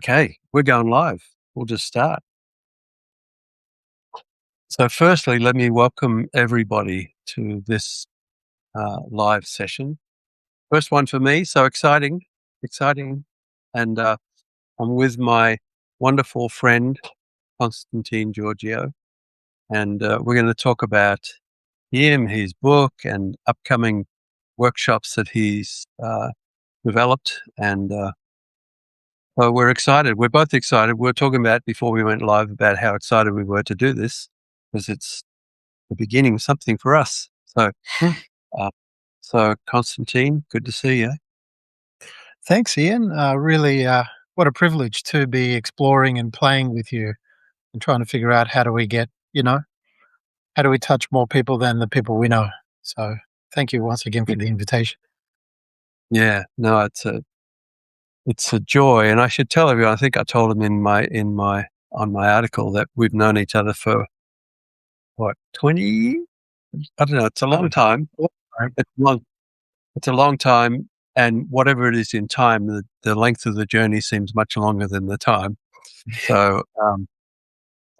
Okay, we're going live. We'll just start. So firstly, let me welcome everybody to this live session. First one for me, so exciting. And I'm with my wonderful friend, Constantine Georgiou, and we're going to talk about him, his book, and upcoming workshops that he's developed. And so we're excited. We're both excited. We were talking about before we went live about how excited we were to do this because it's the beginning of something for us. So, uh, Constantine, good to see you. Thanks, Ian. Really, what a privilege to be exploring and playing with you and trying to figure out how do we get, how do we touch more people than the people we know. So thank you once again for the invitation. Yeah, no, it's a joy, and I should tell everyone. I think I told him on my article that we've known each other for what 20. I don't know. It's a long time. It's a long time, and whatever it is in time, the length of the journey seems much longer than the time. So, so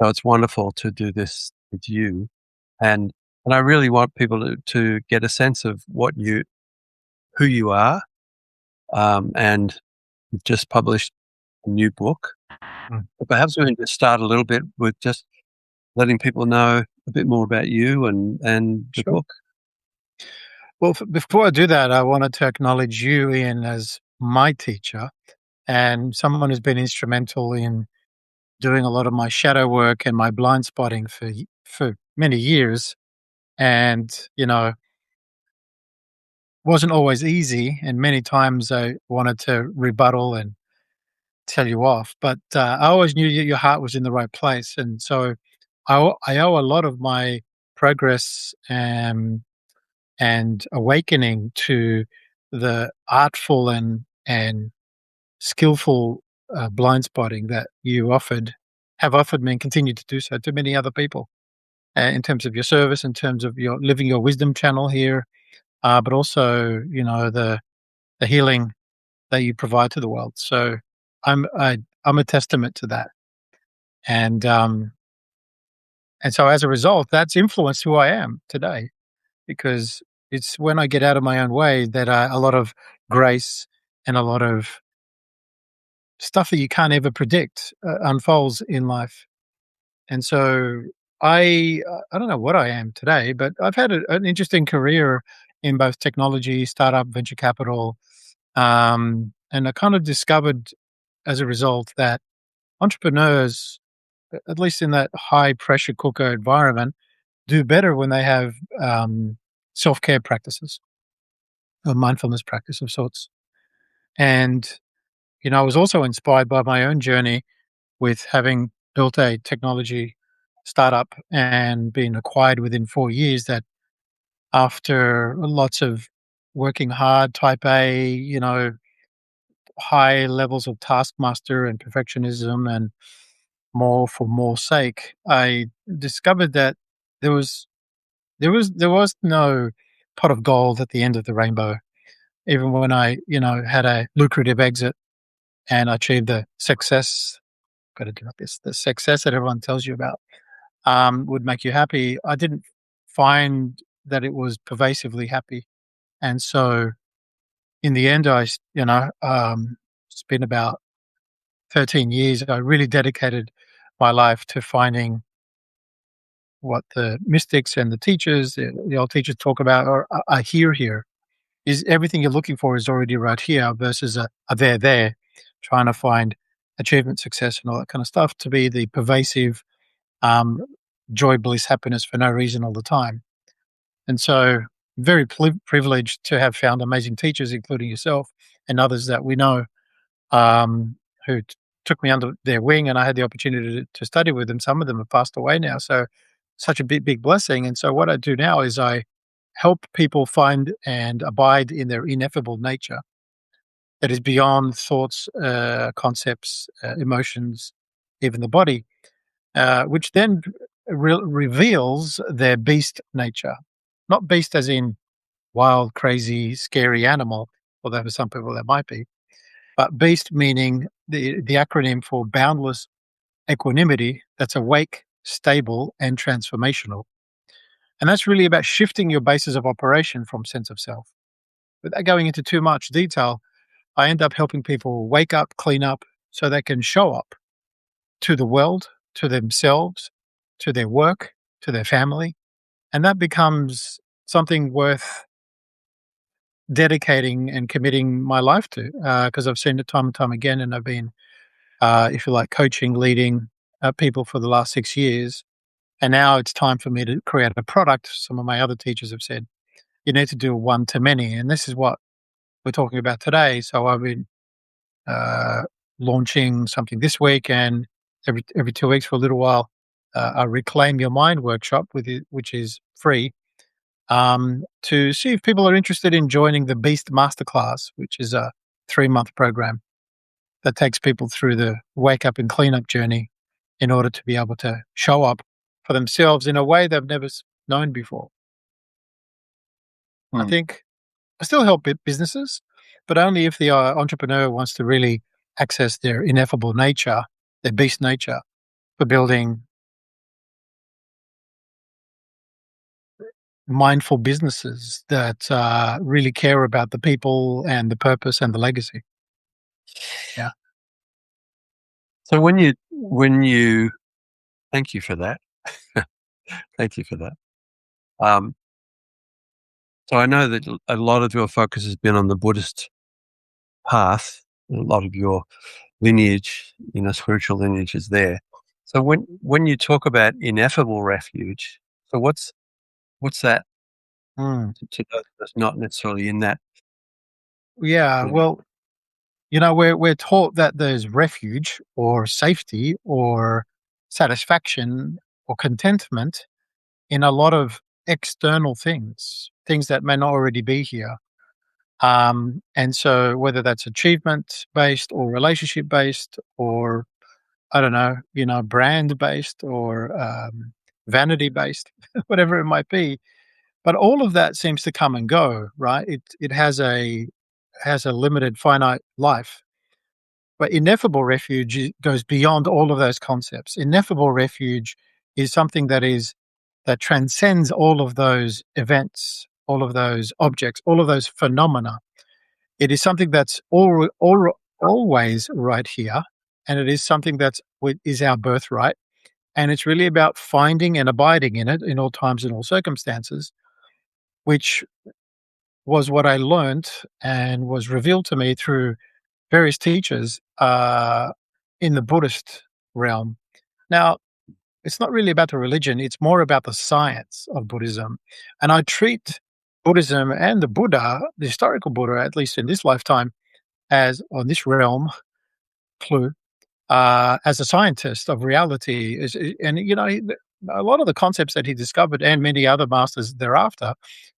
it's wonderful to do this with you, and I really want people to get a sense of who you are, and you've just published a new book. But perhaps we can just start a little bit with just letting people know a bit more about you and the Sure. book. Well, before I do that, I wanted to acknowledge you, Ian, as my teacher and someone who's been instrumental in doing a lot of my shadow work and my blind spotting for many years. And, wasn't always easy, and many times I wanted to rebuttal and tell you off, but I always knew your heart was in the right place, and so I owe a lot of my progress and awakening to the artful and skillful blind spotting that you have offered me and continue to do so to many other people, in terms of your service, in terms of your living your wisdom channel here, but also the healing that you provide to the world. So I'm a testament to that, and so as a result, that's influenced who I am today, because it's when I get out of my own way that a lot of grace and a lot of stuff that you can't ever predict unfolds in life. And so I don't know what I am today, but I've had an interesting career in both technology, startup, venture capital, and I kind of discovered as a result that entrepreneurs, at least in that high pressure cooker environment, do better when they have self care practices, a mindfulness practice of sorts. And I was also inspired by my own journey with having built a technology startup and being acquired within 4 years. That after lots of working hard, type A, high levels of taskmaster and perfectionism and more for more sake, I discovered that there was there was no pot of gold at the end of the rainbow. Even when I, had a lucrative exit and achieved the success, got to do like this, the success that everyone tells you about, would make you happy. I didn't find that it was pervasively happy, and so in the end, spent about 13 years. I really dedicated my life to finding what the mystics and the teachers, the old teachers talk about, or are here. Is everything you're looking for is already right here versus a there, trying to find achievement, success, and all that kind of stuff to be the pervasive um, joy, bliss, happiness for no reason all the time. And so, very privileged to have found amazing teachers, including yourself and others that we know, who took me under their wing, and I had the opportunity to study with them. Some of them have passed away now, so such a big blessing. And so, what I do now is I help people find and abide in their ineffable nature that is beyond thoughts, concepts, emotions, even the body, which then reveals their beast nature. Not beast as in wild, crazy, scary animal, although for some people that might be, But beast meaning the acronym for boundless equanimity that's awake, stable, and transformational. And that's really about shifting your basis of operation from sense of self. Without going into too much detail, I end up helping people wake up, clean up, so they can show up to the world, to themselves, to their work, to their family. And that becomes something worth dedicating and committing my life to, because I've seen it time and time again. And I've been, if you like, coaching, leading people for the last 6 years. And now it's time for me to create a product. Some of my other teachers have said, you need to do a one to many. And this is what we're talking about today. So I've been uh, launching something this week, and every 2 weeks for a little while, a Reclaim Your Mind workshop with it, which is free, to see if people are interested in joining the Beast Masterclass, which is a 3-month program that takes people through the wake up and clean up journey in order to be able to show up for themselves in a way they've never known before. I Hmm. think I still help businesses, but only if the entrepreneur wants to really access their ineffable nature, their beast nature, for building mindful businesses that really care about the people and the purpose and the legacy. Yeah. So when you thank you for that. Thank you for that. So I know that a lot of your focus has been on the Buddhist path. A lot of your lineage, spiritual lineage is there. So when you talk about ineffable refuge, so what's that Mm. to those that's not necessarily in that Yeah. lineage? Well, we're taught that there's refuge or safety or satisfaction or contentment in a lot of external things that may not already be here. And so whether that's achievement based or relationship based or I don't know, brand based or vanity based, whatever it might be. But all of that seems to come and go, right? It has a limited finite life. But ineffable refuge goes beyond all of those concepts. Ineffable refuge is something that transcends all of those events, all of those objects, all of those phenomena. It is something that's always right here, and it is something is our birthright. And it's really about finding and abiding in it in all times and all circumstances, which was what I learned and was revealed to me through various teachers in the Buddhist realm. Now, it's not really about the religion, it's more about the science of Buddhism. And I treat Buddhism and the Buddha, the historical Buddha, at least in this lifetime, as on this realm, clue, as a scientist of reality. And, a lot of the concepts that he discovered and many other masters thereafter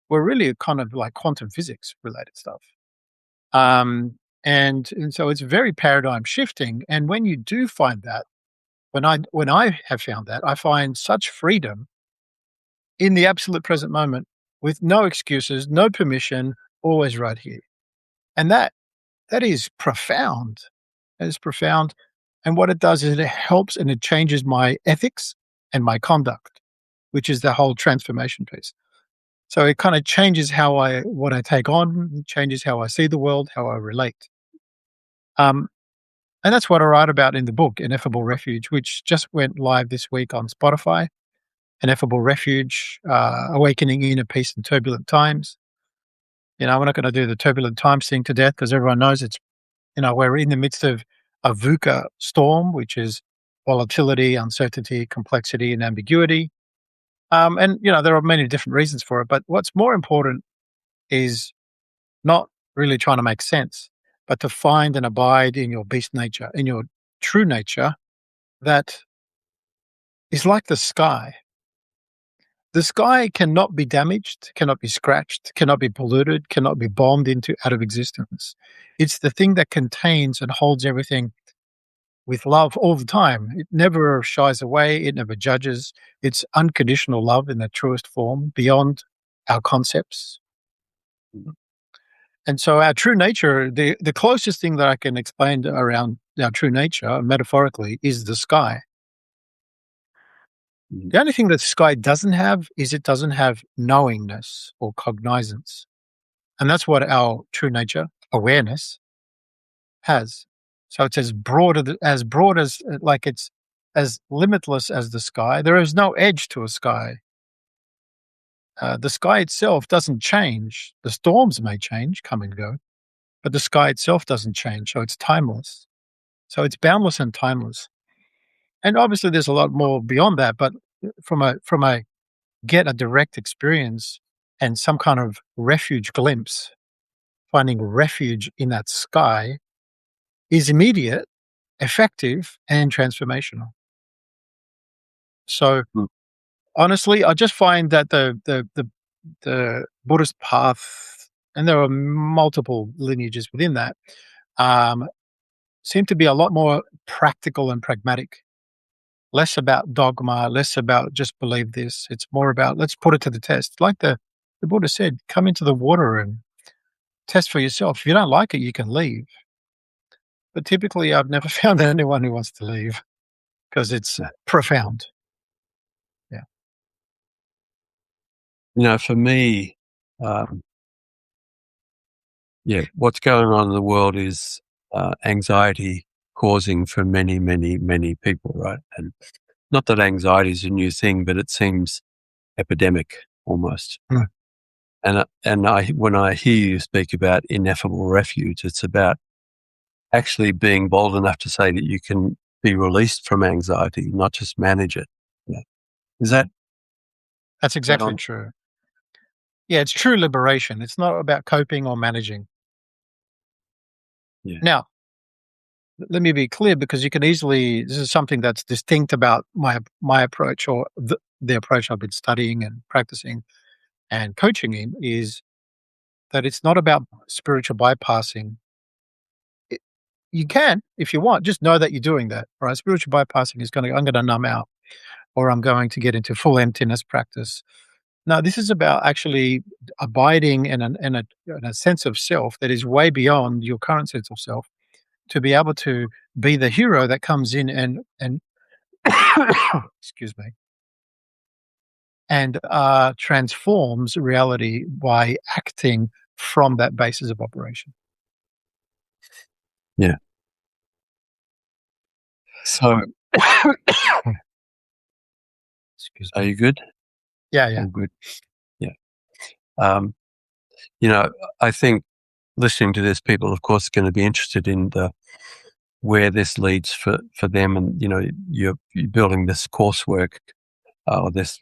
were really kind of like quantum physics related stuff. Um, and so it's very paradigm shifting. And when you do find that, when I have found that, I find such freedom in the absolute present moment with no excuses, no permission, always right here. And that is profound. That is profound. And what it does is it helps and it changes my ethics and my conduct, which is the whole transformation piece. So it kind of changes what I take on, changes how I see the world, how I relate. Um, and that's what I write about in the book, Ineffable Refuge, which just went live this week on Spotify. Ineffable Refuge, Awakening Inner Peace in Turbulent Times. We're not going to do the turbulent times thing to death because everyone knows we're in the midst of a VUCA storm, which is volatility, uncertainty, complexity, and ambiguity. And there are many different reasons for it. But what's more important is not really trying to make sense, but to find and abide in your beast nature, in your true nature that is like the sky. The sky cannot be damaged, cannot be scratched, cannot be polluted, cannot be bombed out of existence. It's the thing that contains and holds everything with love all the time. It never shies away, it never judges. It's unconditional love in the truest form, beyond our concepts. And so our true nature, the closest thing that I can explain around our true nature, metaphorically, is the sky. Mm. The only thing that sky doesn't have is it doesn't have knowingness or cognizance. And that's what our true nature, awareness, has. So it's as broad as like it's as limitless as the sky. There is no edge to a sky. The sky itself doesn't change. The storms may change, come and go, but the sky itself doesn't change. So it's timeless. So it's boundless and timeless. And obviously, there's a lot more beyond that. But from a get a direct experience and some kind of refuge glimpse, finding refuge in that sky is immediate, effective, and transformational. So Mm. honestly, I just find that the Buddhist path, and there are multiple lineages within that, um, seem to be a lot more practical and pragmatic. Less about dogma, less about just believe this. It's more about let's put it to the test. Like the Buddha said, come into the water and test for yourself. If you don't like it, you can leave. But typically, I've never found anyone who wants to leave because it's Yeah. profound. Yeah. For me, um, yeah, what's going on in the world is anxiety causing for many, many, many people, right? And not that anxiety is a new thing, but it seems epidemic almost. Mm. When I hear you speak about ineffable refuge, it's about actually being bold enough to say that you can be released from anxiety, not just manage it. Yeah. Is That's that exactly on? true. Yeah, it's true liberation. It's not about coping or managing. Yeah. Now, let me be clear because you can easily this is something that's distinct about my approach or the approach I've been studying and practicing and coaching in is that it's not about spiritual bypassing. It, you can if you want, just know that you're doing that, right? Spiritual bypassing is I'm going to numb out or I'm going to get into full emptiness practice. No, this is about actually abiding in a sense of self that is way beyond your current sense of self to be able to be the hero that comes in and excuse me, and transforms reality by acting from that basis of operation. Yeah. So Excuse are me. you good? Yeah, yeah. All good. Yeah. Um, you know, I think listening to this, people, of course, are going to be interested in where this leads for them, and you're building this coursework or this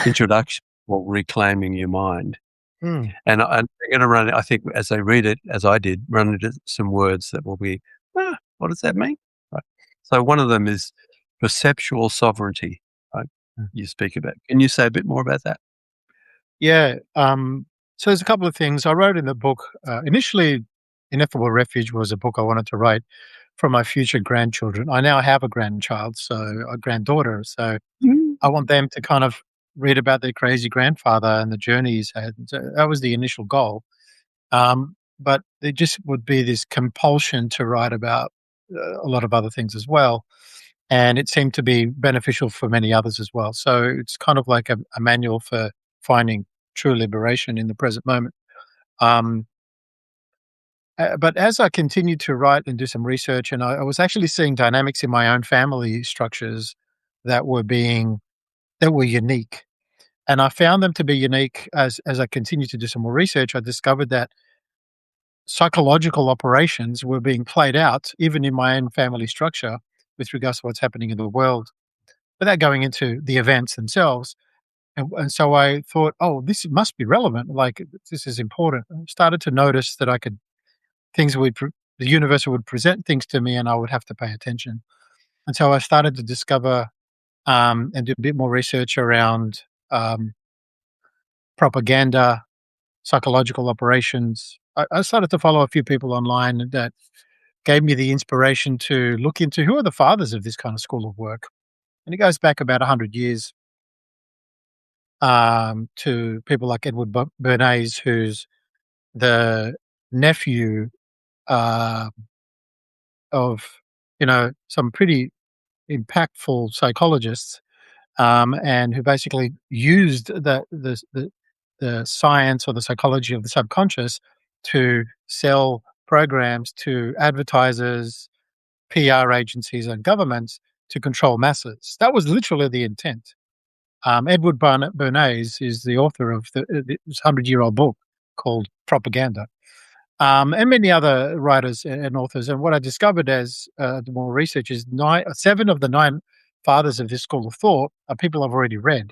introduction or reclaiming your mind. Mm. And they're going to run it. I think as they read it, as I did, run into some words that will be, what does that mean? Right. So one of them is perceptual sovereignty. Right. Mm. You speak about. Can you say a bit more about that? Yeah. So there's a couple of things I wrote in the book. Initially, Ineffable Refuge was a book I wanted to write for my future grandchildren. I now have a grandchild, so a granddaughter. So Mm. I want them to kind of read about their crazy grandfather and the journey he's had. So that was the initial goal. But there just would be this compulsion to write about a lot of other things as well. And it seemed to be beneficial for many others as well. So it's kind of like a manual for finding true liberation in the present moment. Um, but as I continued to write and do some research, and I was actually seeing dynamics in my own family structures that were unique. And I found them to be unique as I continued to do some more research. I discovered that psychological operations were being played out even in my own family structure with regards to what's happening in the world without going into the events themselves. And so I thought, oh, this must be relevant. Like, this is important. I started to notice that things the universe would present things to me and I would have to pay attention. And so I started to discover and do a bit more research around um, propaganda, psychological operations. I started to follow a few people online that gave me the inspiration to look into who are the fathers of this kind of school of work. And it goes back about 100 years to people like Edward Bernays, who's the nephew uh, of, some pretty impactful psychologists, and who basically used the science or the psychology of the subconscious to sell programs to advertisers, PR agencies, and governments to control masses. That was literally the intent. Edward Bernays is the author of this 100-year-old book called Propaganda, and many other writers and authors. And what I discovered as the more research is seven of the nine fathers of this school of thought are people I've already read.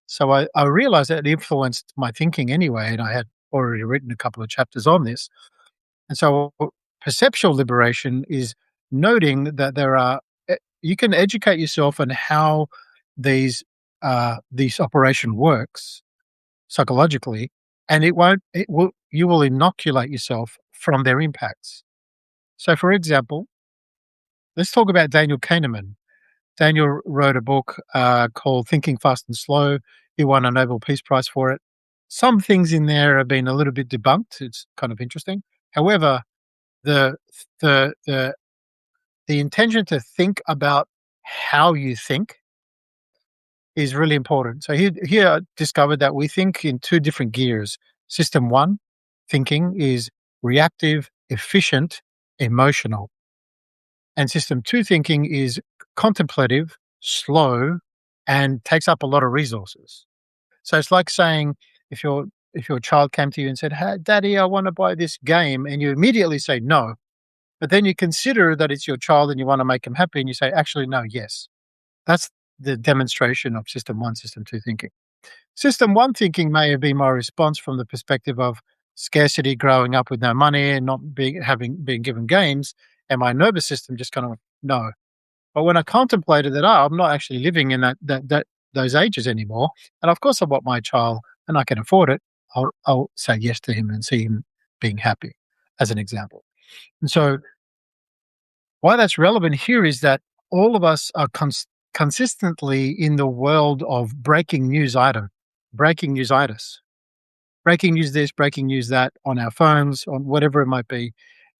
So I realized that it influenced my thinking anyway, and I had already written a couple of chapters on this. And so perceptual liberation is noting that you can educate yourself on how this operation works psychologically, and you will inoculate yourself from their impacts. So, for example, let's talk about Daniel Kahneman. Daniel wrote a book called Thinking Fast and Slow. He won a Nobel Peace Prize for it. Some things in there have been a little bit debunked. It's kind of interesting. However, the the the the intention to think about how you think is really important. So he discovered that we think in two different gears. System one thinking is reactive, efficient, emotional. And system two thinking is contemplative, slow, and takes up a lot of resources. So it's like saying if your child came to you and said, "Hey, Daddy, I want to buy this game," and you immediately say no, but then you consider that it's your child and you want to make them happy, and you say, "Actually, no, yes." That's the demonstration of system one, system two thinking. System one thinking may have been my response from the perspective of scarcity, growing up with no money and not being given games, and my nervous system just kind of went, no. But when I contemplated that, I'm not actually living in those ages anymore, and of course I want my child and I can afford it, I'll say yes to him and see him being happy, as an example. And so why that's relevant here is that all of us are consistently in the world of breaking news item, breaking news itis, breaking news this, breaking news that on our phones, on whatever it might be.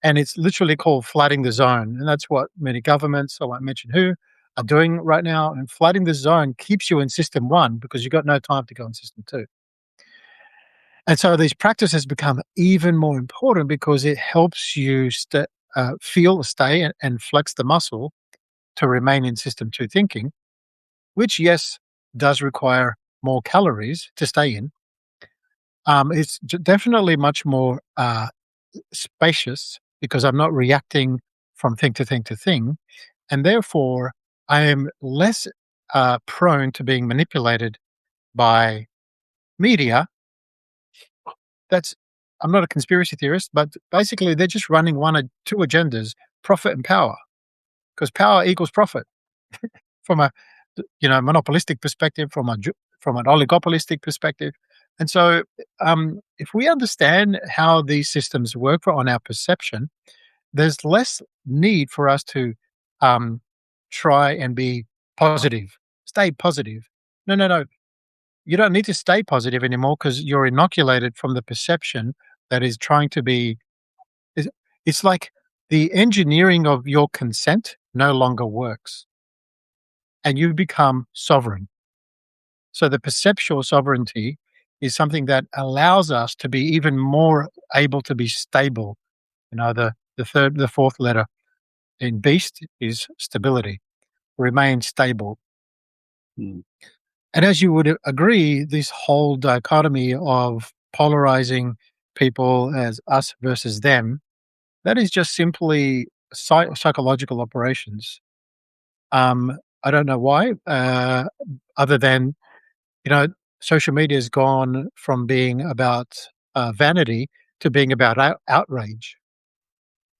And it's literally called flooding the zone. And that's what many governments, I won't mention who, are doing right now. And flooding the zone keeps you in system one because you've got no time to go in system two. And so these practices become even more important because it helps you stay and flex the muscle to remain in system two thinking, which, yes, does require more calories to stay in. It's definitely much more spacious because I'm not reacting from thing to thing to thing. And therefore, I am less prone to being manipulated by media. I'm not a conspiracy theorist, but basically they're just running one or two agendas, profit and power, because power equals profit from a monopolistic perspective, from an oligopolistic perspective. And so if we understand how these systems work on our perception, there's less need for us to try and be positive, stay positive. No. You don't need to stay positive anymore because you're inoculated from the perception that is trying to be. It's like the engineering of your consent no longer works and you become sovereign. So the perceptual sovereignty is something that allows us to be even more able to be stable. The fourth letter in beast is stability, remain stable. Mm. And as you would agree, this whole dichotomy of polarizing people as us versus them, that is just simply psychological operations. I don't know why, other than, social media has gone from being about vanity to being about outrage.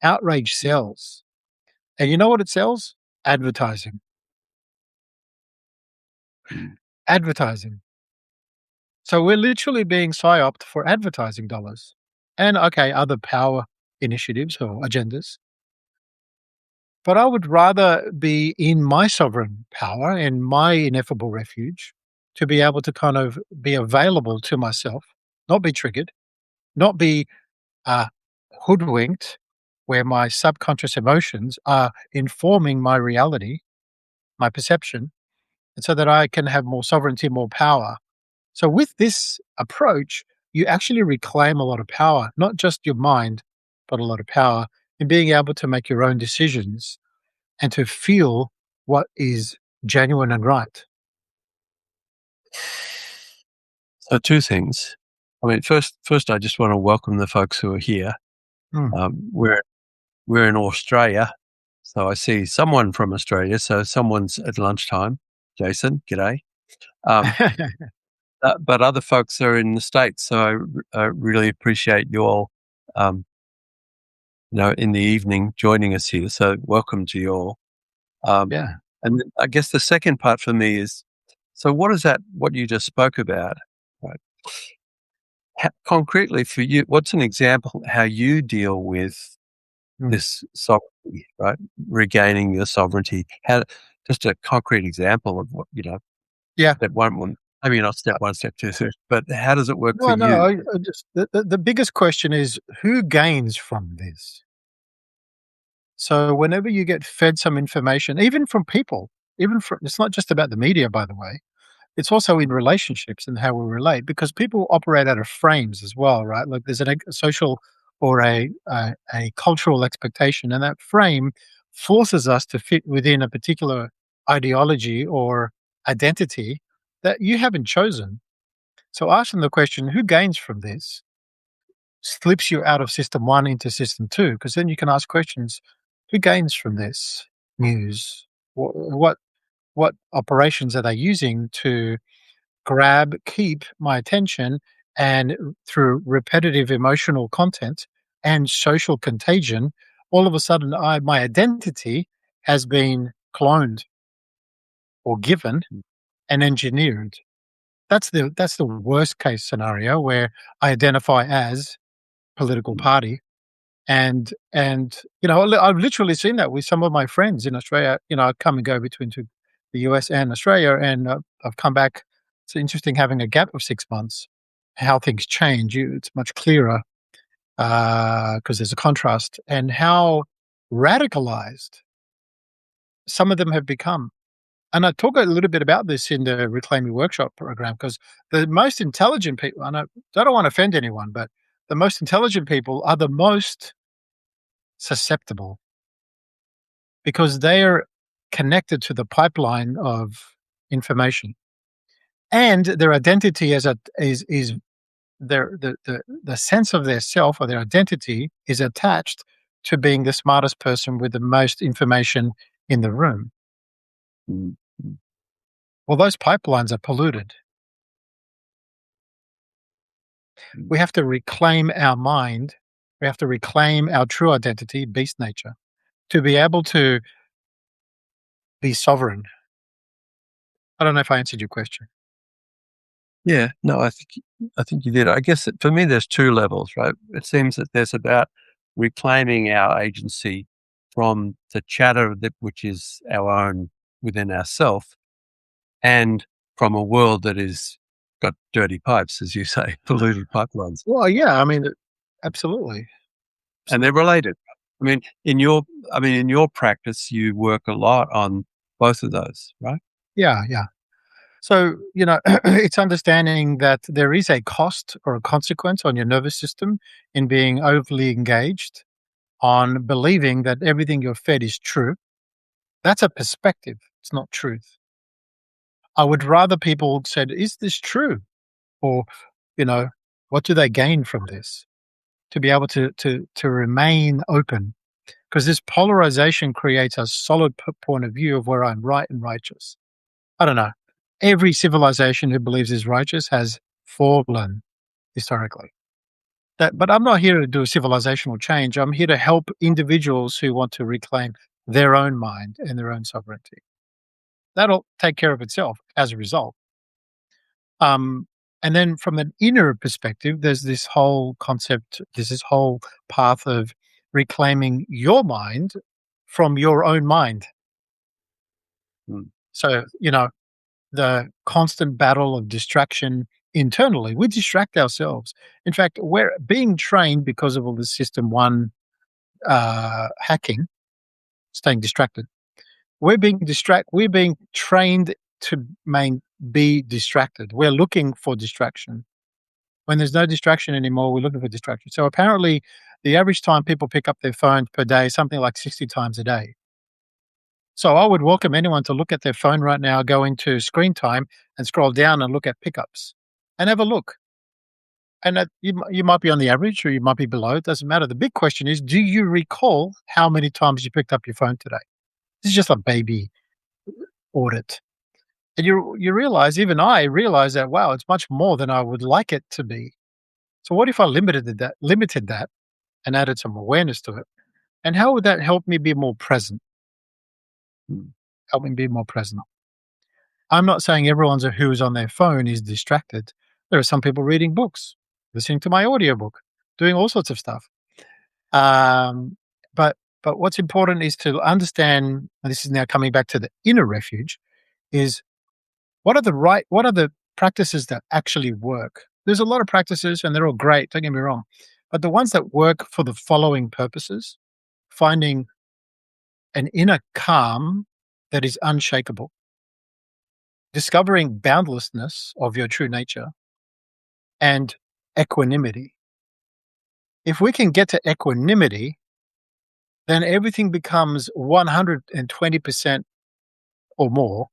Outrage sells. And you know what it sells? Advertising. Advertising. So we're literally being psyoped for advertising dollars and, okay, other power initiatives or agendas. But I would rather be in my sovereign power and my ineffable refuge to be able to kind of be available to myself, not be triggered, not be hoodwinked, where my subconscious emotions are informing my reality, my perception, and so that I can have more sovereignty, more power. So with this approach, you actually reclaim a lot of power, not just your mind, but a lot of power in being able to make your own decisions and to feel what is genuine and right. So two things. I mean, first, I just want to welcome the folks who are here. Mm. We're in Australia, so I see someone from Australia. So someone's at lunchtime. Jason, g'day. Um, but other folks are in the States, so I really appreciate you all, um, in the evening joining us here. So welcome to you all. Um, Yeah. and then I guess the second part for me is, so what is that? What you just spoke about, right? Concretely for you, what's an example how you deal with Mm. this sovereignty, right? Regaining your sovereignty. How? Just a concrete example of what Yeah. step one. Maybe not step one, step two, but how does it work for Well, no, you? I just the biggest question is who gains from this? So whenever you get fed some information, even from people, even from it's not just about the media, by the way. It's also in relationships and how we relate because people operate out of frames as well, right? Like there's a social or a cultural expectation, and that frame forces us to fit within a particular ideology or identity that you haven't chosen. So asking the question, who gains from this, slips you out of system one into system two, because then you can ask questions, who gains from this news? What operations are they using to grab, keep my attention, and through repetitive emotional content and social contagion, all of a sudden my identity has been cloned or given and engineered. That's the worst case scenario where I identify as political party. And I've literally seen that with some of my friends in Australia. I come and go between the US and Australia, and I've come back. It's interesting having a gap of 6 months, how things change. It's much clearer because there's a contrast, and how radicalized some of them have become. And I talk a little bit about this in the Reclaim Your Workshop program because the most intelligent people, and I don't want to offend anyone, but the most intelligent people are the most susceptible because they are connected to the pipeline of information, and their identity as a is the sense of their self or their identity is attached to being the smartest person with the most information in the room. Mm, mm, Well, those pipelines are polluted. mm. We have to reclaim our mind. We have to reclaim our true identity, beast nature, to be able to be sovereign. I don't know if I answered your question. Yeah, no, I think you did. I guess for me, there's two levels, right? It seems that there's about reclaiming our agency from the chatter which is our own within ourself, and from a world that is got dirty pipes, as you say, polluted pipelines, Well, yeah, I mean, absolutely. and they're related. I mean, in your practice, you work a lot on both of those, right? Yeah, yeah. So, it's understanding that there is a cost or a consequence on your nervous system in being overly engaged on believing that everything you're fed is true. That's a perspective. It's not truth. I would rather people said, "Is this true?" Or, you know, "What do they gain from this?" To be able to remain open, because this polarization creates a solid point of view of where I'm right and righteous. I don't know. Every civilization who believes is righteous has fallen historically. But I'm not here to do a civilizational change. I'm here to help individuals who want to reclaim their own mind and their own sovereignty. That'll take care of itself as a result. Um, and then from an inner perspective, there's this whole concept, there's this whole path of reclaiming your mind from your own mind. Mm, So, the constant battle of distraction internally. We distract ourselves. In fact, we're being trained because of all the system one hacking, staying distracted. We're being trained to be distracted. We're looking for distraction. When there's no distraction anymore, we're looking for distraction. So apparently, the average time people pick up their phone per day is something like 60 times a day. So I would welcome anyone to look at their phone right now, go into screen time and scroll down and look at pickups and have a look. And you might be on the average or you might be below. It doesn't matter. The big question is, do you recall how many times you picked up your phone today? This is just a baby audit. And you realize, even I realize that, wow, it's much more than I would like it to be. So what if I limited that and added some awareness to it? And how would that help me be more present? Help me be more present. I'm not saying everyone who's on their phone is distracted. There are some people reading books, listening to my audiobook, doing all sorts of stuff. Um, but what's important is to understand, and this is now coming back to the inner refuge, is what are the practices that actually work? There's a lot of practices and they're all great, don't get me wrong. But the ones that work for the following purposes, finding an inner calm that is unshakable, discovering boundlessness of your true nature, and equanimity. If we can get to equanimity, then everything becomes 120% or more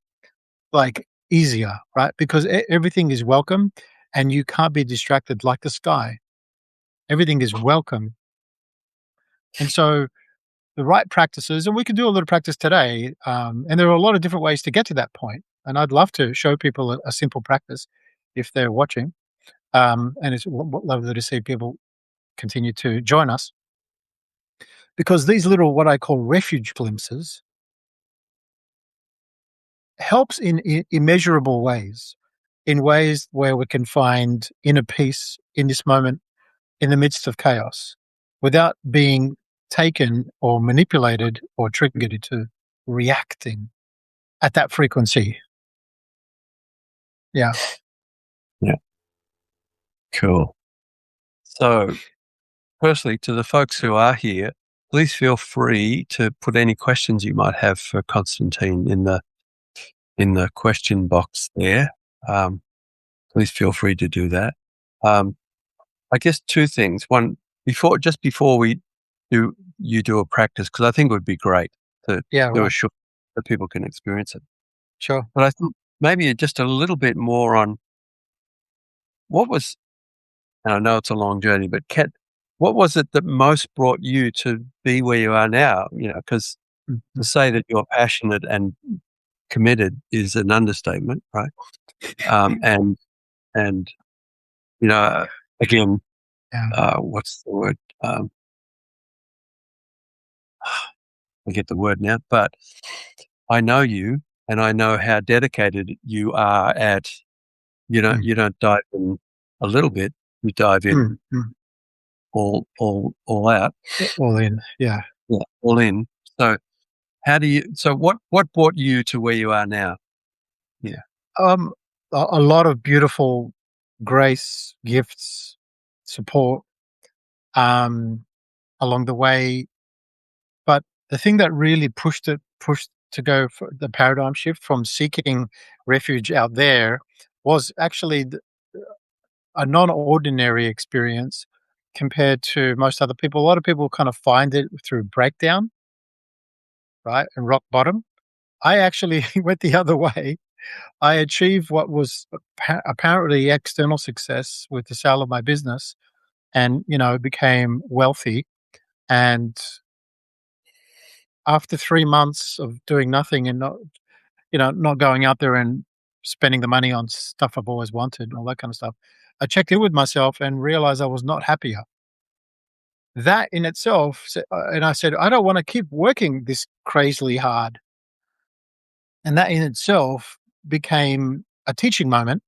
like easier, right? Because everything is welcome and you can't be distracted like the sky. Everything is welcome. And so the right practices, and we can do a little practice today, and there are a lot of different ways to get to that point. And I'd love to show people a simple practice if they're watching. And it's lovely to see people continue to join us, because these little, what I call refuge glimpses, helps in immeasurable ways, in ways where we can find inner peace in this moment, in the midst of chaos, without being taken or manipulated or triggered into reacting at that frequency. Yeah. Yeah. Cool. So, firstly, to the folks who are here, please feel free to put any questions you might have for Constantine in the question box there. Please feel free to do that. I guess two things. One, before you do a practice, because I think it would be great to do a short so people can experience it. Sure. But I think maybe just a little bit more on what was, and I know it's a long journey, but what was it that most brought you to be where you are now? Because to say that you're passionate and committed is an understatement, right? And again, what's the word? I get the word now, but I know you, and I know how dedicated you are at. You don't dive in a little bit; you dive in all out, all in. Yeah, all in. So, what brought you to where you are now? Yeah. A lot of beautiful grace, gifts, support, along the way. But the thing that really pushed to go for the paradigm shift from seeking refuge out there was actually a non-ordinary experience compared to most other people. A lot of people kind of find it through breakdown, right, and rock bottom. I actually went the other way. I achieved what was apparently external success with the sale of my business, and became wealthy. And after 3 months of doing nothing and not going out there and spending the money on stuff I've always wanted and all that kind of stuff, I checked in with myself and realized I was not happier. That in itself, and I said, I don't want to keep working this crazily hard. And that in itself became a teaching moment.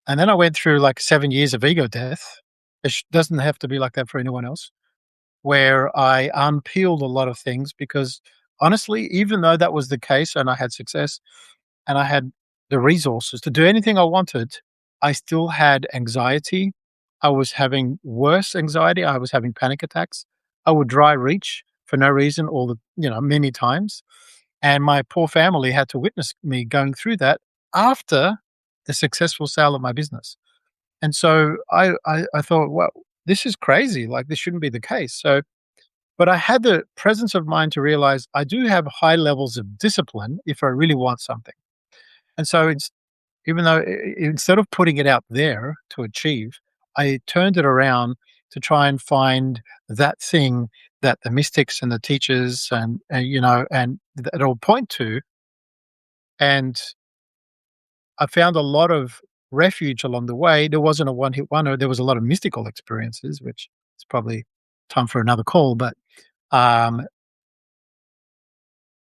And then I went through like 7 years of ego death. It doesn't have to be like that for anyone else, where I unpeeled a lot of things, because honestly, even though that was the case and I had success and I had the resources to do anything I wanted, I still had anxiety. I was having worse anxiety. I was having panic attacks. I would dry reach for no reason all the many times. And my poor family had to witness me going through that after the successful sale of my business. And so I thought, well, this is crazy. Like this shouldn't be the case. So, but I had the presence of mind to realize I do have high levels of discipline if I really want something. And so it's even though instead of putting it out there to achieve, I turned it around to try and find that thing that the mystics and the teachers and that all point to. And I found a lot of refuge along the way. There wasn't a one-hit wonder. There was a lot of mystical experiences, which is probably time for another call. But um,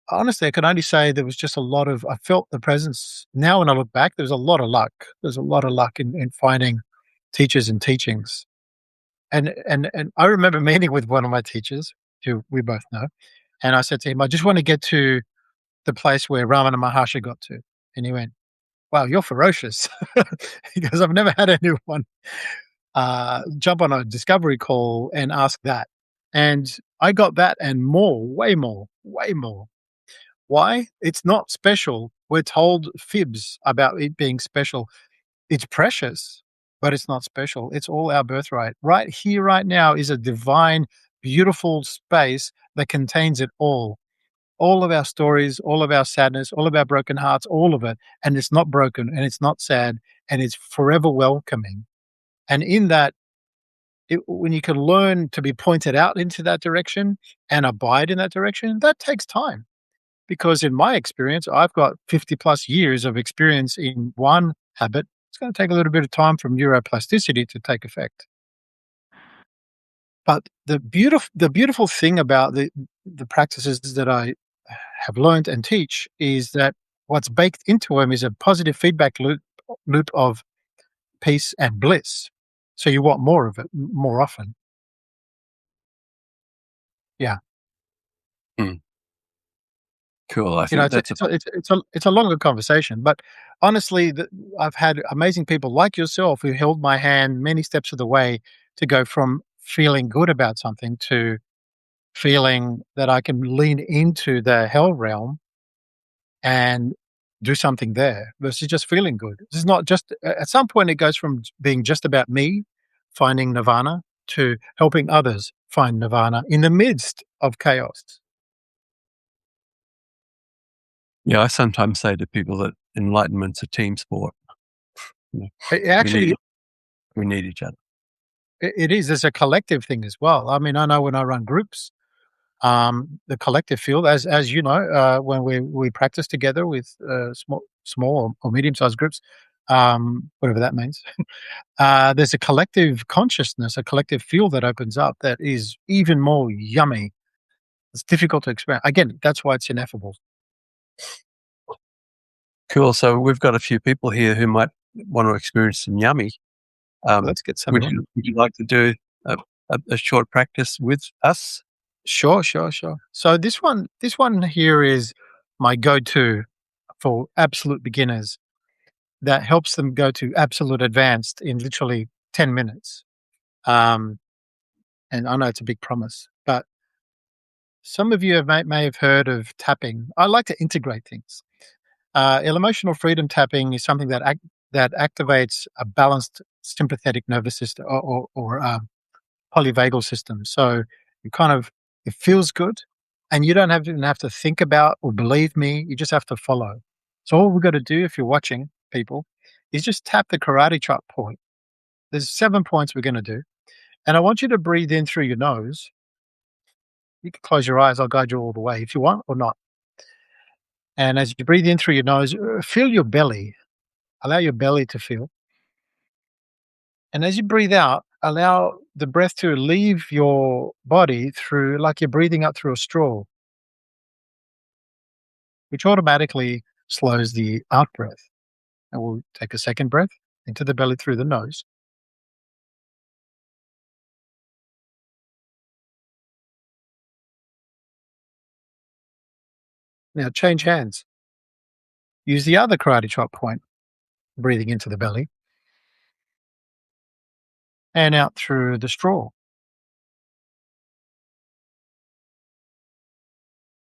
honestly, I can only say there was just a lot of I felt the presence. Now when I look back, there's a lot of luck. There's a lot of luck in finding teachers and teachings. And I remember meeting with one of my teachers, who we both know, and I said to him, "I just want to get to the place where Ramana Maharshi got to." And he went, "Wow, you're ferocious." He goes, "I've never had anyone jump on a discovery call and ask that." And I got that and more, way more, way more. Why? It's not special. We're told fibs about it being special. It's precious, but it's not special. It's all our birthright. Right here, right now is a divine, beautiful space that contains it all. All of our stories, all of our sadness, all of our broken hearts, all of it. And it's not broken and it's not sad and it's forever welcoming. And in that, when you can learn to be pointed out into that direction and abide in that direction, that takes time. Because in my experience, I've got 50 plus years of experience in one habit. It's going to take a little bit of time for neuroplasticity to take effect. But the beautiful thing about the practices that I have learned and teach is that what's baked into them is a positive feedback loop of peace and bliss. So you want more of it more often. Yeah. Mm, cool. I You know, think that's a it's a longer conversation, but honestly, I've had amazing people like yourself who held my hand many steps of the way to go from feeling good about something to feeling that I can lean into the hell realm and do something there versus just feeling good. This is not just at some point it goes from being just about me finding nirvana to helping others find nirvana in the midst of chaos. yeah, I sometimes say to people that enlightenment's a team sport. You know, It we need actually we need each other. it is. It's a collective thing as well. I mean, I know when I run groups, the collective field, as you know, when we practice together with small or medium sized groups, whatever that means. There's a collective consciousness, a collective field that opens up that is even more yummy. It's difficult to explain. Again, that's why it's ineffable. Cool. So we've got a few people here who might want to experience some yummy. Let's get some Would in. you like to do a short practice with us? Sure, sure, sure. So this one here is my go-to for absolute beginners that helps them go to absolute advanced in literally 10 minutes. Um, and I know it's a big promise, but some of you may have heard of tapping. I like to integrate things. Emotional freedom tapping is something that activates a balanced sympathetic nervous system or polyvagal system. So you kind of it feels good, and you don't even have to think about or believe me. You just have to follow. So all we've got to do, if you're watching people, is just tap the karate chop point. There's 7 points we're going to do, and I want you to breathe in through your nose. You can close your eyes. I'll guide you all the way if you want or not. And as you breathe in through your nose, feel your belly. Allow your belly to feel. And as you breathe out, allow the breath to leave your body through like you're breathing out through a straw, which automatically slows the out breath. And we'll take a second breath into the belly through the nose. Now change hands. Use the other karate chop point, breathing into the belly. and out through the straw.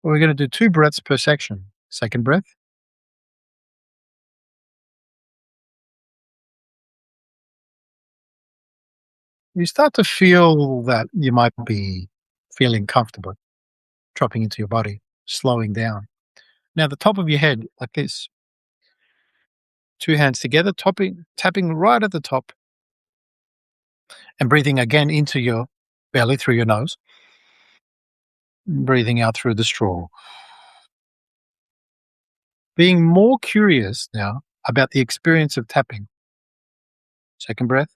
We're going to do 2 breaths per section. Second breath. You start to feel that you might be feeling comfortable, dropping into your body, slowing down. Now, the top of your head, like this, 2 hands together, tapping right at the top, and breathing again into your belly through your nose, breathing out through the straw. Being more curious now about the experience of tapping. Second breath.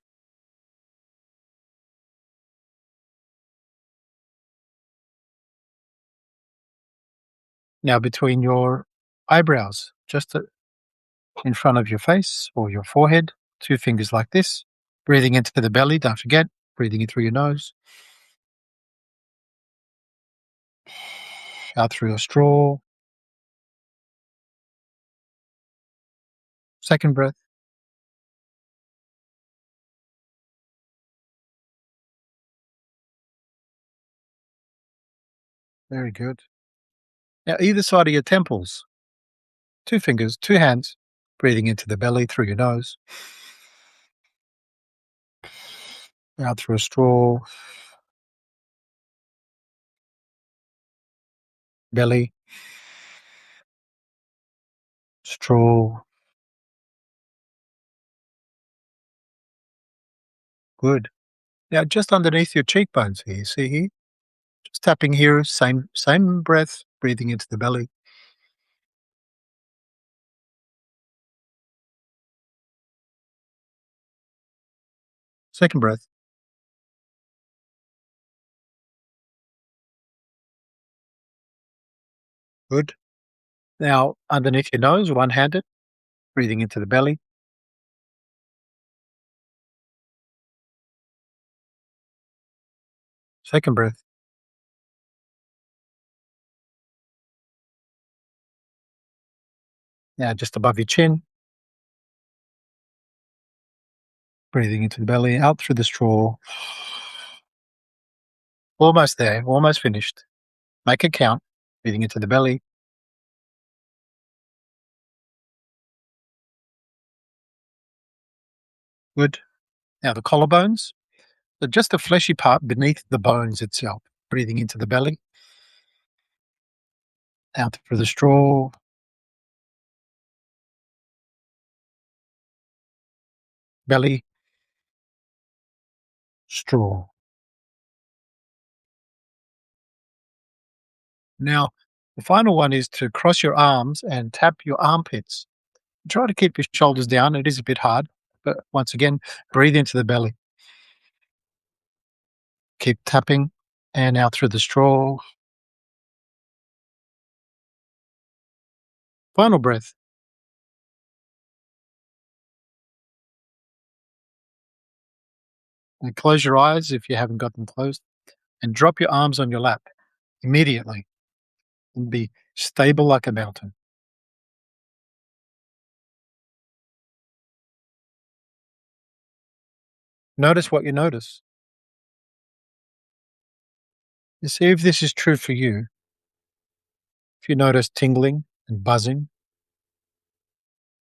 Now between your eyebrows, just in front of your face or your forehead, 2 fingers like this, breathing into the belly, don't forget, breathing in through your nose, out through your straw. Second breath. Very good. Now either side of your temples, 2 fingers, 2 hands, breathing into the belly through your nose, out through a straw, belly, straw. Good. Now just underneath your cheekbones here, see here? Just tapping here, same breath, breathing into the belly. Second breath. Good. Now underneath your nose, one-handed, breathing into the belly. Second breath. Now just above your chin, breathing into the belly, out through the straw. Almost there, almost finished. Make it count, breathing into the belly. Good. Now the collarbones, so just the fleshy part beneath the bones itself, breathing into the belly, out through the straw. Belly, straw. Now, the final one is to cross your arms and tap your armpits. Try to keep your shoulders down. It is a bit hard, but once again, breathe into the belly. Keep tapping and out through the straw. Final breath. And close your eyes if you haven't got them closed, and drop your arms on your lap immediately and be stable like a mountain. Notice what you notice. You see if this is true for you. If you notice tingling and buzzing,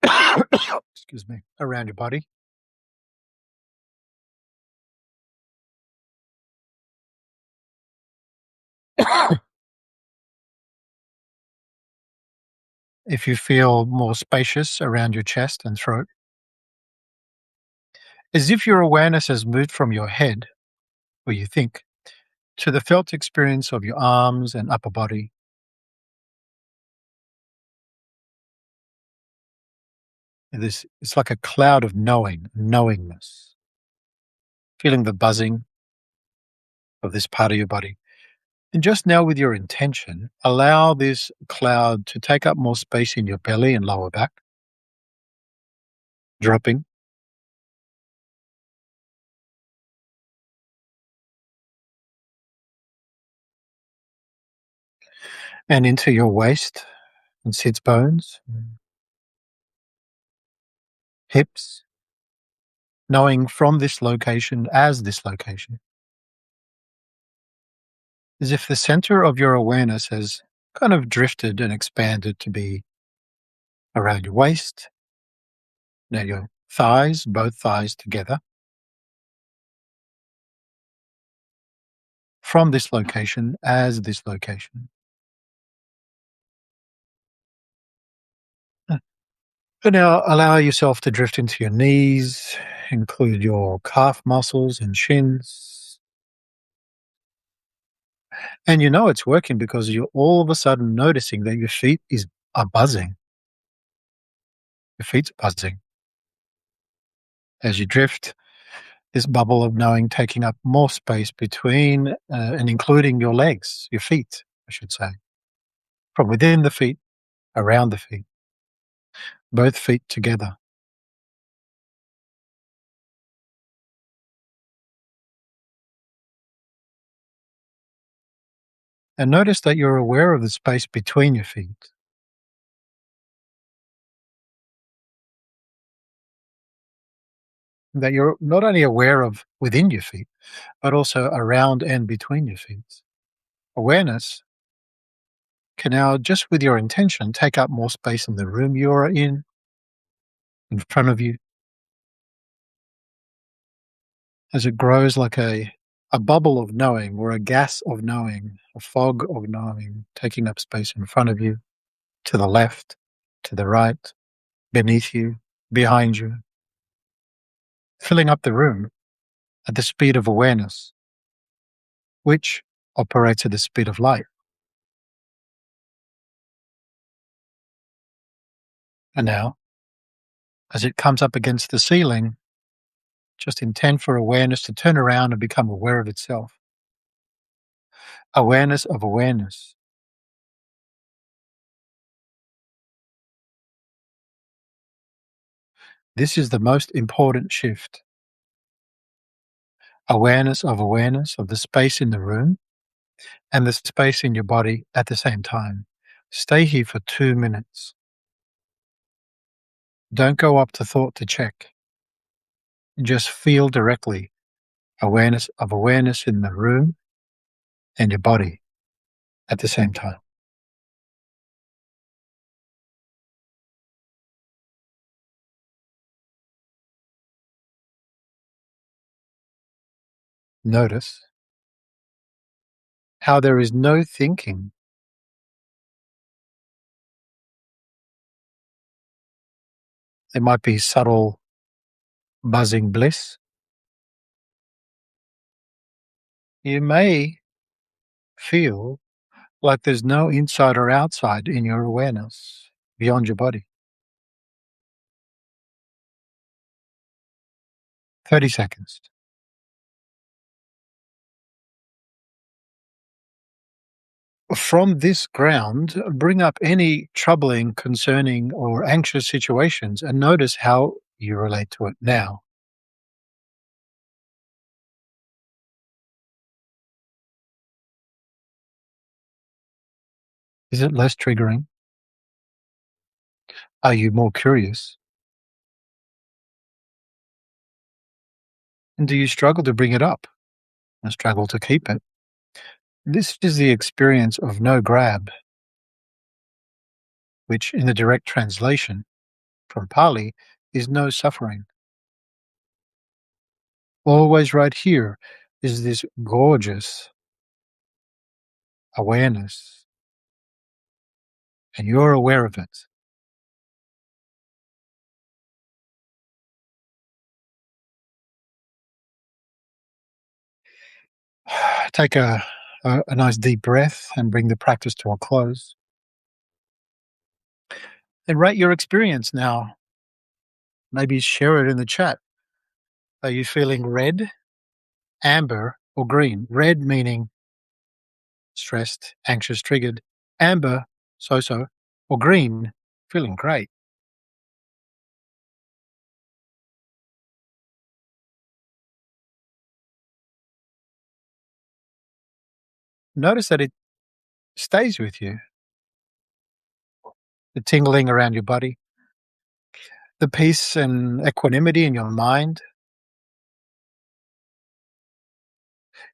excuse me, around your body, if you feel more spacious around your chest and throat, as if your awareness has moved from your head, where you think, to the felt experience of your arms and upper body. And this it's like a cloud of knowingness, feeling the buzzing of this part of your body. And just now, with your intention, allow this cloud to take up more space in your belly and lower back, dropping. And into your waist and sits bones, hips, knowing from this location as this location, as if the center of your awareness has kind of drifted and expanded to be around your waist, now your thighs, both thighs together. From this location as this location. And now allow yourself to drift into your knees, include your calf muscles and shins. And you know it's working because you're all of a sudden noticing that your feet are buzzing. Your feet's buzzing. As you drift, this bubble of knowing taking up more space between and including your legs, your feet, I should say, from within the feet, around the feet, both feet together. And notice that you're aware of the space between your feet. That you're not only aware of within your feet, but also around and between your feet. Awareness can now, just with your intention, take up more space in the room you're in front of you, as it grows like a bubble of knowing or a gas of knowing, a fog of knowing, taking up space in front of you, to the left, to the right, beneath you, behind you, filling up the room at the speed of awareness, which operates at the speed of light. And now, as it comes up against the ceiling, just intend for awareness to turn around and become aware of itself. Awareness of awareness. This is the most important shift. Awareness of the space in the room and the space in your body at the same time. Stay here for 2 minutes. Don't go up to thought to check. Just feel directly awareness of awareness in the room and your body at the same time. Notice how there is no thinking. There might be subtle buzzing bliss. You may feel like there's no inside or outside in your awareness beyond your body. 30 seconds. From this ground, bring up any troubling, concerning, or anxious situations and notice how you relate to it now. Is it less triggering? Are you more curious? And do you struggle to bring it up and struggle to keep it? This is the experience of no grab, which in the direct translation from Pali is no suffering. Always right here is this gorgeous awareness, and you're aware of it. Take a nice deep breath and bring the practice to a close. And rate your experience now. Maybe share it in the chat. Are you feeling red, amber, or green? Red meaning stressed, anxious, triggered. Amber, so-so. Or green, feeling great. Notice that it stays with you. The tingling around your body, the peace and equanimity in your mind,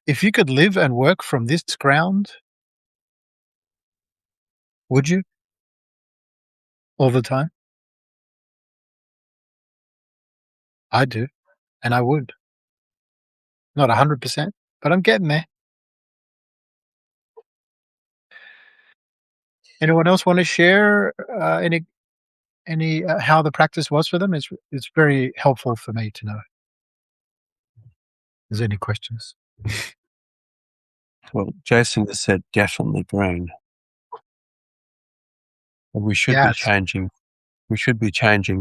If you could live and work from this ground, would you all the time? I do, and I would. Not 100%, but I'm getting there. Anyone else want to share any how the practice was for them? It's very helpful for me to know. If there's any questions? Well, Jason has said definitely green. And we should be Yes. changing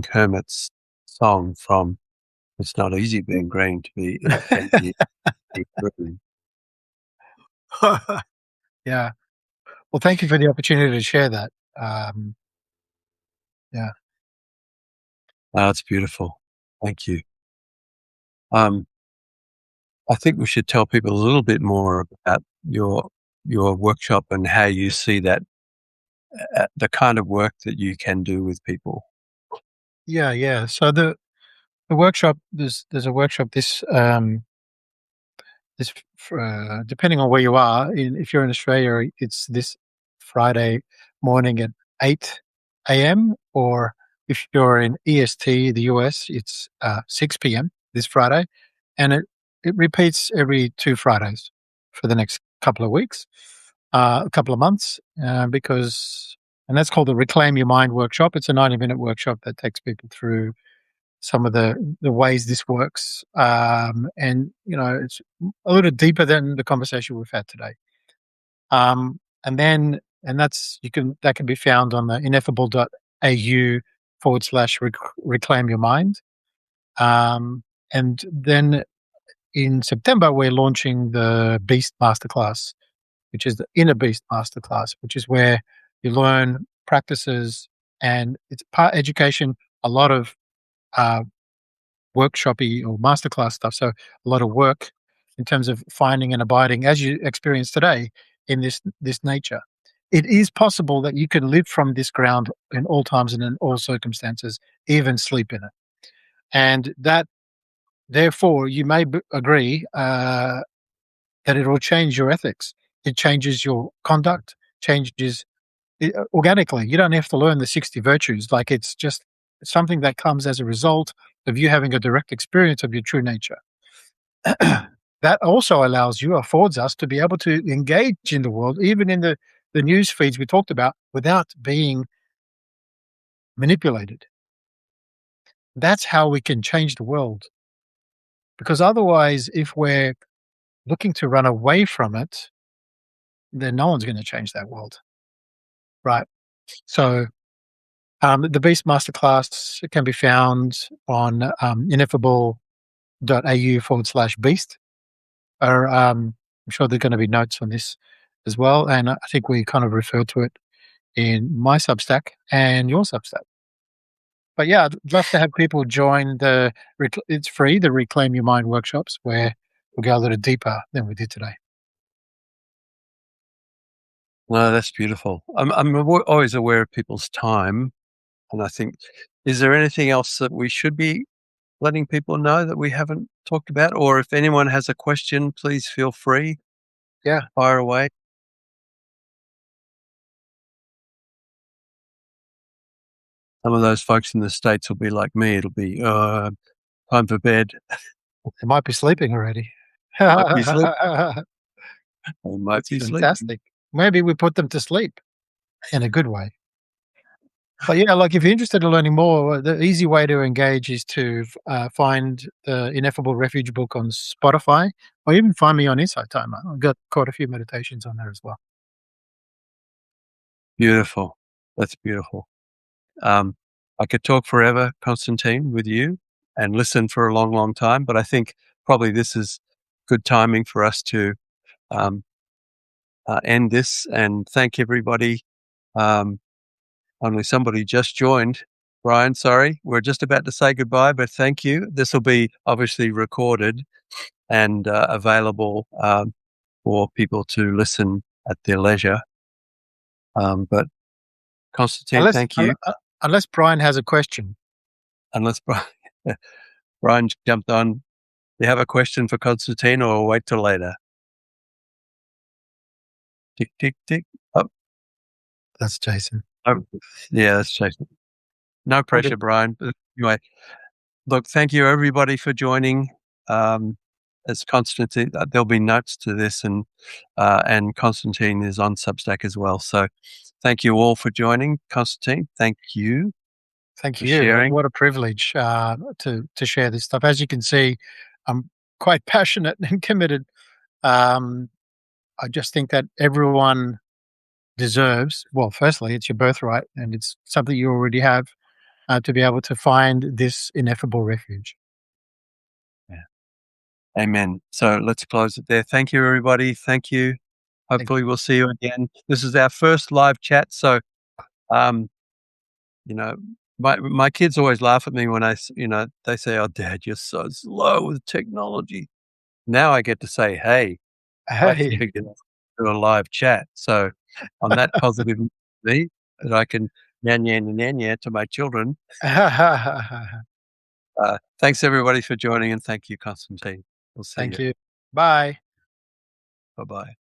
Kermit's song from "It's not easy being green" to be "It can be green." Yeah. Well, thank you for the opportunity to share that. Yeah. Oh, it's beautiful. Thank you. Um, I think we should tell people a little bit more about your workshop and how you see that the kind of work that you can do with people. Yeah, yeah. So the workshop there's a workshop depending on where you are. If you're in Australia, it's this Friday morning at 8 a.m. Or if you're in EST, the US, it's 6 p.m. this Friday, and it repeats every 2 Fridays for the next couple of weeks, a couple of months, because and that's called the Reclaim Your Mind workshop. It's a 90-minute workshop that takes people through some of the ways this works, and it's a little deeper than the conversation we've had today. And then and that's that can be found on the ineffable.au/reclaim your mind. And then in September we're launching the Beast Masterclass, which is the Inner Beast Masterclass, which is where you learn practices, and it's part education, a lot of uh, workshoppy or masterclass stuff. So a lot of work in terms of finding and abiding, as you experience today, in this nature. It is possible that you can live from this ground in all times and in all circumstances, even sleep in it, and that therefore you may agree that it will change your ethics. It changes your conduct, changes organically. You don't have to learn the 60 virtues. Like, it's just something that comes as a result of you having a direct experience of your true nature. That also affords us to be able to engage in the world, even in the news feeds we talked about, without being manipulated. That's how we can change the world. Because otherwise, if we're looking to run away from it, then no one's going to change that world. Right. So the Beast Masterclass can be found on ineffable.au/beast. Or I'm sure there are going to be notes on this as well. And I think we kind of refer to it in my Substack and your Substack. But yeah, I'd love to have people join it's free, the Reclaim Your Mind workshops, where we'll go a little deeper than we did today. No, that's beautiful. I'm always aware of people's time, and I think, is there anything else that we should be letting people know that we haven't talked about? Or if anyone has a question, please feel free. Yeah. Fire away. Some of those folks in the States will be like me. It'll be time for bed. They might be sleeping already. Might be sleep. They might That's be sleeping. fantastic. Maybe we put them to sleep in a good way. But yeah, like, if you're interested in learning more, the easy way to engage is to find the Ineffable Refuge book on Spotify, or even find me on Insight Timer. I've got quite a few meditations on there as well. Beautiful. That's beautiful. I could talk forever, Constantine, with you and listen for a long, long time, but I think probably this is good timing for us to end this and thank everybody. Only somebody just joined. Brian, sorry, we're just about to say goodbye, but thank you. This will be obviously recorded and available for people to listen at their leisure. But Constantine, Unless, thank you. unless Brian has a question. Unless Brian jumped on, do you have a question for Constantine, or wait till later? Tick, tick, tick. Oh, That's Jason. oh, yeah, that's Jason. No All good. pressure, Brian. But anyway, look, thank you everybody for joining. As Constantine, there'll be notes to this, and Constantine is on Substack as well. So, thank you all for joining, Constantine. Thank you Thank for you. sharing. What a privilege to share this stuff. As you can see, I'm quite passionate and committed. Um, I just think that everyone deserves. Well, firstly, it's your birthright, and it's something you already have to be able to find this ineffable refuge. Yeah. Amen. So let's close it there. Thank you, everybody. Thank you. Thank Hopefully, we'll see you again. This is our first live chat, so um, you know, my kids always laugh at me when they say, "Oh, Dad, you're so slow with technology." Now I get to say, "Hey, I Hey. figured out do a live chat." So on that positive me that I can yan to my children. Thanks everybody for joining, and thank you, Constantine. We'll see you. Thank you. Bye. Bye bye.